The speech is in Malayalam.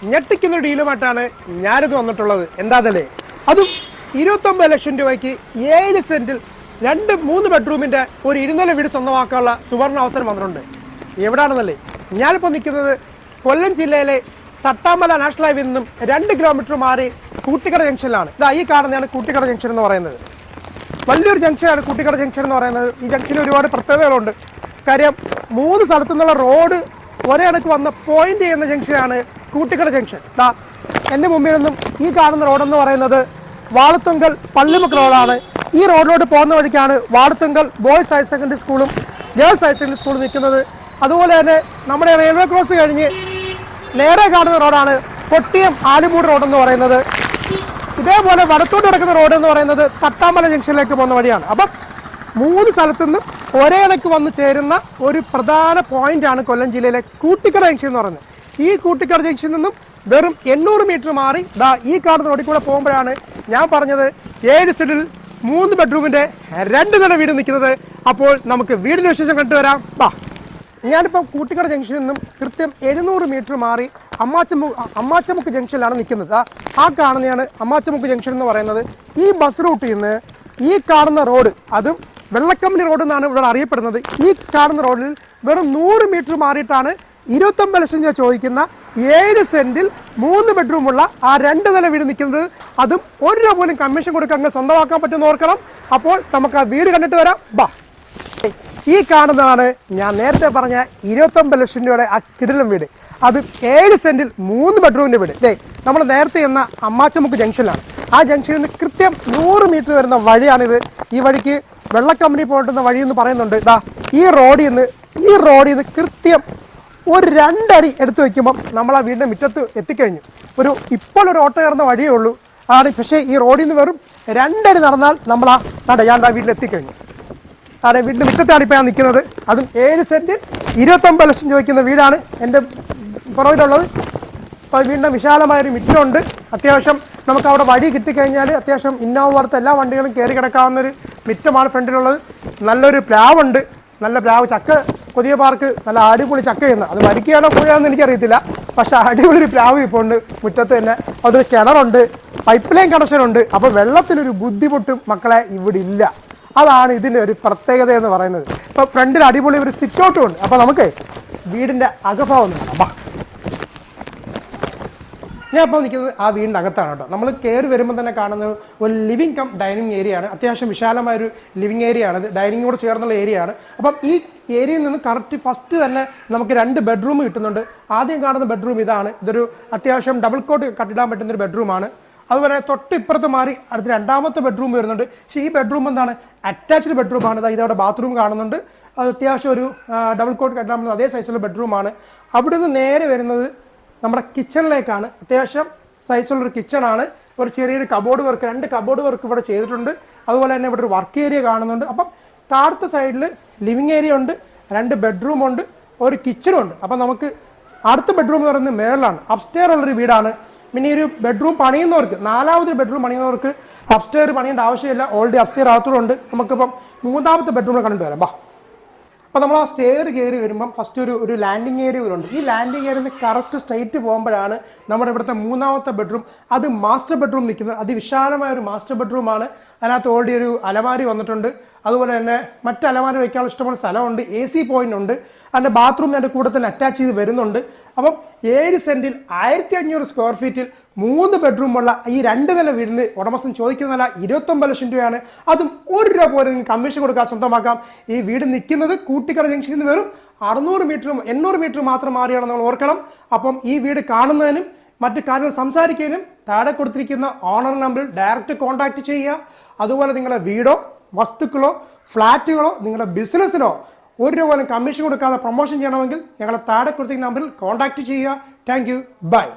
ഞെട്ടിക്കുന്ന ഡീലുമായിട്ടാണ് ഞാനിത് വന്നിട്ടുള്ളത്. എന്താതല്ലേ, അതും 29 ലക്ഷം രൂപയ്ക്ക് 7 സെന്റിൽ 2-3 ബെഡ്റൂമിന്റെ ഒരു 200 വീട് സ്വന്തമാക്കാനുള്ള സുവർണ അവസരം വന്നിട്ടുണ്ട്. എവിടാണെന്നല്ലേ, ഞാനിപ്പോൾ നിൽക്കുന്നത് കൊല്ലം ജില്ലയിലെ തട്ടാമല നാഷണൽ ഹൈവേയിൽ നിന്നും 2 കിലോമീറ്റർ മാറി കൂട്ടിക്കട ജംഗ്ഷനിലാണ്. ഇതാ ഈ കാണുന്നതാണ് കൂട്ടിക്കട ജംഗ്ഷൻ എന്ന് പറയുന്നത്. വലിയൊരു ജംഗ്ഷനാണ് കൂട്ടിക്കട ജംഗ്ഷൻ എന്ന് പറയുന്നത്. ഈ ജംഗ്ഷനിൽ ഒരുപാട് പ്രത്യേകതകളുണ്ട്. കാര്യം 3 സ്ഥലത്തു നിന്നുള്ള റോഡ് ഒരേ കണക്ക് വന്ന പോയിന്റ് ചെയ്യുന്ന ജംഗ്ഷനാണ് കൂട്ടിക്കട ജംഗ്ഷൻ. എൻ്റെ മുമ്പിൽ നിന്നും ഈ കാണുന്ന റോഡെന്ന് പറയുന്നത് വാളത്തുങ്കൽ പള്ളിമുക്ക് റോഡാണ്. ഈ റോഡിലോട്ട് പോകുന്ന വഴിക്കാണ് വാളത്തുങ്കൽ ബോയ്സ് ഹയർ സെക്കൻഡറി സ്കൂളും ഗേൾസ് ഹയർ സെക്കൻഡറി സ്കൂളും നിൽക്കുന്നത്. അതുപോലെ തന്നെ നമ്മുടെ റെയിൽവേ ക്രോസ് കഴിഞ്ഞ് നേരെ കാണുന്ന റോഡാണ് കൊട്ടിയം ആലുമൂട് റോഡെന്ന് പറയുന്നത്. ഇതേപോലെ വടത്തോട്ട് കിടക്കുന്ന റോഡ് എന്ന് പറയുന്നത് തട്ടാമല ജംഗ്ഷനിലേക്ക് പോകുന്ന വഴിയാണ്. അപ്പം 3 സ്ഥലത്തു നിന്നും ഒരേ കണക്ക് വന്ന് ചേരുന്ന ഒരു പ്രധാന പോയിന്റാണ് കൊല്ലം ജില്ലയിലെ കൂട്ടിക്കട ജംഗ്ഷൻ എന്ന് പറയുന്നത്. ഈ കൂട്ടിക്കട ജംഗ്ഷനിൽ നിന്നും വെറും 800 മീറ്റർ മാറി ഈ കാണുന്ന റോഡിൽ കൂടെ പോകുമ്പോഴാണ് ഞാൻ പറഞ്ഞത് 7 സെന്റിൽ 3 ബെഡ്റൂമിന്റെ 2 നില വീട് നിൽക്കുന്നത്. അപ്പോൾ നമുക്ക് വീടിന്റെ വിശേഷം കണ്ടുവരാം. ഞാനിപ്പോൾ കൂട്ടിക്കട ജംഗ്ഷനിൽ നിന്നും കൃത്യം 700 മീറ്റർ മാറി അമ്മാച്ചമുക്ക് ജംഗ്ഷനിലാണ് നിൽക്കുന്നത്. ആ കാണുന്നതാണ് അമ്മാച്ചമുക്ക് ജംഗ്ഷൻ എന്ന് പറയുന്നത്. ഈ ബസ് റൂട്ടിൽ നിന്ന് ഈ കാണുന്ന റോഡ്, അതും വെള്ളക്കമ്പനി റോഡ് എന്നാണ് ഇവിടെ അറിയപ്പെടുന്നത്. ഈ കാണുന്ന റോഡിൽ വെറും 100 മീറ്റർ മാറിയിട്ടാണ് 29 ലക്ഷം രൂപ ചോദിക്കുന്ന 7 സെന്റിൽ 3 ബെഡ്റൂമുള്ള ആ 2 നില വീട് നിൽക്കുന്നത്. അതും 1 രൂപ പോലും കമ്മീഷൻ കൊടുക്കാൻ അങ്ങ് സ്വന്തമാക്കാൻ പറ്റുമെന്ന് ഓർക്കണം. അപ്പോൾ നമുക്ക് ആ വീട് കണ്ടിട്ട് വരാം. ഈ കാണുന്നതാണ് ഞാൻ നേരത്തെ പറഞ്ഞ 29 ലക്ഷം രൂപയുടെ ആ കിടിലം വീട്. അത് 7 സെന്റിൽ 3 ബെഡ്റൂമിന്റെ വീട്. നമ്മൾ നേരത്തെ എന്ന അമ്മാച്ചമുക്ക് ജംഗ്ഷനിലാണ്. ആ ജംഗ്ഷനിൽ നിന്ന് കൃത്യം 100 മീറ്റർ വരുന്ന വഴിയാണിത്. ഈ വഴിക്ക് വെള്ളക്കമ്പനി പോയിട്ടുന്ന വഴി എന്ന് പറയുന്നുണ്ട്. ഈ റോഡിൽ നിന്ന് കൃത്യം ഒരു 2 അടി എടുത്തു വയ്ക്കുമ്പം നമ്മൾ ആ വീടിന്റെ മുറ്റത്ത് എത്തിക്കഴിഞ്ഞു. ഇപ്പോൾ ഒരു ഓട്ടോ കയറുന്ന വഴിയേ ഉള്ളൂ. പക്ഷേ ഈ റോഡിൽ നിന്ന് വെറും 2 അടി നടന്നാൽ നമ്മൾ ഞാൻ വീട്ടിൽ എത്തിക്കഴിഞ്ഞു. വീടിന്റെ മുറ്റത്താണ് ഇപ്പോൾ ഞാൻ നിൽക്കുന്നത്. അതും 7 സെന്റ് 29 ലക്ഷം ചോദിക്കുന്ന വീടാണ് എൻ്റെ പുറകിലുള്ളത്. അപ്പോൾ വീടിൻ്റെ വിശാലമായൊരു മുറ്റമുണ്ട്. അത്യാവശ്യം നമുക്ക് അവിടെ വഴി കിട്ടിക്കഴിഞ്ഞാൽ അത്യാവശ്യം ഇന്നോവ പുറത്ത് എല്ലാ വണ്ടികളും കയറി കിടക്കാവുന്നൊരു മുറ്റമാണ് ഫ്രണ്ടിലുള്ളത്. നല്ലൊരു പ്ലാവുണ്ട്. നല്ല പ്ലാവ്, ചക്ക പുതിയ പാർക്ക്, നല്ല അടിപൊളി ചക്ക ചെയ്യുന്നത്. അത് വരിക്കുകയാണോ പോയാണെന്ന് എനിക്കറിയത്തില്ല. പക്ഷെ അടിപൊളി ഒരു പ്ലാവ് ഇപ്പോൾ ഉണ്ട് മുറ്റത്ത് തന്നെ. അതൊരു കിണറുണ്ട്, പൈപ്പ് ലൈൻ കണക്ഷനുണ്ട്. അപ്പോൾ വെള്ളത്തിനൊരു ബുദ്ധിമുട്ടും മക്കളെ ഇവിടെ ഇല്ല. അതാണ് ഇതിൻ്റെ ഒരു പ്രത്യേകത എന്ന് പറയുന്നത്. ഇപ്പോൾ ഫ്രണ്ടിൽ അടിപൊളി ഒരു സിറ്റ് ഔട്ടും ഉണ്ട്. അപ്പോൾ നമുക്ക് വീടിൻ്റെ അകഭാവം ഒന്ന് കാണാം. ഞാൻ ഇപ്പോൾ നിൽക്കുന്നത് ആ വീടിൻ്റെ അകത്താണ് കേട്ടോ. നമ്മൾ കയറി വരുമ്പോൾ തന്നെ കാണുന്നത് ഒരു ലിവിങ് കം ഡൈനിങ് ഏരിയ ആണ്. അത്യാവശ്യം വിശാലമായൊരു ലിവിങ് ഏരിയ ആണ്. ഡൈനിങ്ങോട് ചേർന്നുള്ള ഏരിയ ആണ്. അപ്പം ഈ ഏരിയയിൽ നിന്ന് കറക്റ്റ് ഫസ്റ്റ് തന്നെ നമുക്ക് 2 ബെഡ്റൂം കിട്ടുന്നുണ്ട്. ആദ്യം കാണുന്ന ബെഡ്റൂം ഇതാണ്. ഇതൊരു അത്യാവശ്യം ഡബിൾ കോട്ട് കട്ടിടാൻ പറ്റുന്നൊരു ബെഡ്റൂമാണ്. അതുപോലെ തൊട്ടിപ്പുറത്ത് മാറി അടുത്ത 2ാമത്തെ ബെഡ്റൂം വരുന്നുണ്ട്. പക്ഷേ ഈ ബെഡ്റൂം എന്താണ്, അറ്റാച്ച്ഡ് ബെഡ്റൂമാണ്. ഇതവിടെ ബാത്റൂം കാണുന്നുണ്ട്. അത് അത്യാവശ്യം ഒരു ഡബിൾ കോട്ട് കെട്ടാൻ പറ്റുന്ന അതേ സൈസുള്ള ബെഡ്റൂമാണ്. അവിടെ നിന്ന് നേരെ വരുന്നത് നമ്മുടെ കിച്ചണിലേക്കാണ്. അത്യാവശ്യം സൈസുള്ളൊരു കിച്ചണാണ്. ഒരു ചെറിയൊരു കബോർഡ് വർക്ക്, 2 കബോർഡ് വർക്ക് ഇവിടെ ചെയ്തിട്ടുണ്ട്. അതുപോലെ തന്നെ ഇവിടെ ഒരു വർക്ക് ഏരിയ കാണുന്നുണ്ട്. അപ്പം താഴത്തെ സൈഡിൽ ലിവിങ് ഏരിയ ഉണ്ട്, 2 ബെഡ്റൂം ഉണ്ട്, ഒരു കിച്ചണും ഉണ്ട്. അപ്പം നമുക്ക് അടുത്ത ബെഡ്റൂം എന്ന് പറയുന്നത് മേളിലാണ്. അപ്സ്റ്റെയർ ഉള്ളൊരു വീടാണ്. പിന്നെ ഈ ഒരു ബെഡ്റൂം പണിയുന്നവർക്ക്, 4ാമത്തെ ബെഡ്റൂം പണിയുന്നവർക്ക് അപ്സ്റ്റെയർ പണിയേണ്ട ആവശ്യമില്ല. ഓൾറെഡി അപ്സ്റ്റെയർ അകത്തുണ്ട്. നമുക്കിപ്പം 3ാമത്തെ ബെഡ്റൂമിൽ കണ്ടിട്ട് വരാം. അപ്പോൾ നമ്മൾ ആ സ്റ്റെയർ കയറി വരുമ്പം ഫസ്റ്റ് ഒരു ലാൻഡിങ് ഏരിയ വരുന്നുണ്ട്. ഈ ലാൻഡിങ് ഏരിയയിൽ നിന്ന് കറക്റ്റ് സ്ട്രൈറ്റ് പോകുമ്പോഴാണ് നമ്മുടെ ഇവിടുത്തെ 3ാമത്തെ ബെഡ്റൂം. അത് മാസ്റ്റർ ബെഡ്റൂം നിൽക്കുന്നത്. അതിവിശാലമായ ഒരു മാസ്റ്റർ ബെഡ്റൂമാണ്. അതിനകത്ത് ഓൾറെഡി ഒരു അലമാരി വന്നിട്ടുണ്ട്. അതുപോലെ തന്നെ മറ്റ് അലമാരി വയ്ക്കാനുള്ള ഇഷ്ടമുള്ള സ്ഥലമുണ്ട്. AC പോയിന്റ് ഉണ്ട്. അതിൻ്റെ ബാത്റൂം അതിൻ്റെ കൂടെ തന്നെ അറ്റാച്ച് ചെയ്ത് വരുന്നുണ്ട്. അപ്പം 7 സെന്റിൽ 1500 സ്ക്വയർ ഫീറ്റിൽ 3 ബെഡ്റൂമുള്ള ഈ 2 നില വീടിന് ഉടമസ്ഥൻ ചോദിക്കുന്ന വില 29 ലക്ഷം രൂപയാണ്. അതും 1 രൂപ പോലും നിങ്ങൾക്ക് കമ്മീഷൻ കൊടുക്കാൻ സ്വന്തമാക്കാം. ഈ വീട് നിൽക്കുന്നത് കൂട്ടിക്കട ജംഗ്ഷനിൽ നിന്ന് വെറും 800 മീറ്റർ മാത്രം മാറിയാണ് നമ്മൾ ഓർക്കണം. അപ്പം ഈ വീട് കാണുന്നതിനും മറ്റു കാര്യങ്ങൾ സംസാരിക്കാനും താഴെ കൊടുത്തിരിക്കുന്ന ഓണർ നമ്പറിൽ ഡയറക്റ്റ് കോൺടാക്ട് ചെയ്യുക. അതുപോലെ നിങ്ങളുടെ വീടോ വസ്തുക്കളോ ഫ്ലാറ്റുകളോ നിങ്ങളുടെ ബിസിനസ്സിനോ 1 രൂപ പോലും കമ്മീഷൻ കൊടുക്കാതെ പ്രൊമോഷൻ ചെയ്യണമെങ്കിൽ ഞങ്ങളെ താഴെ കൊടുത്തിരിക്കുന്ന നമ്പറിൽ കോൺടാക്ട് ചെയ്യുക. Thank you. ബൈ.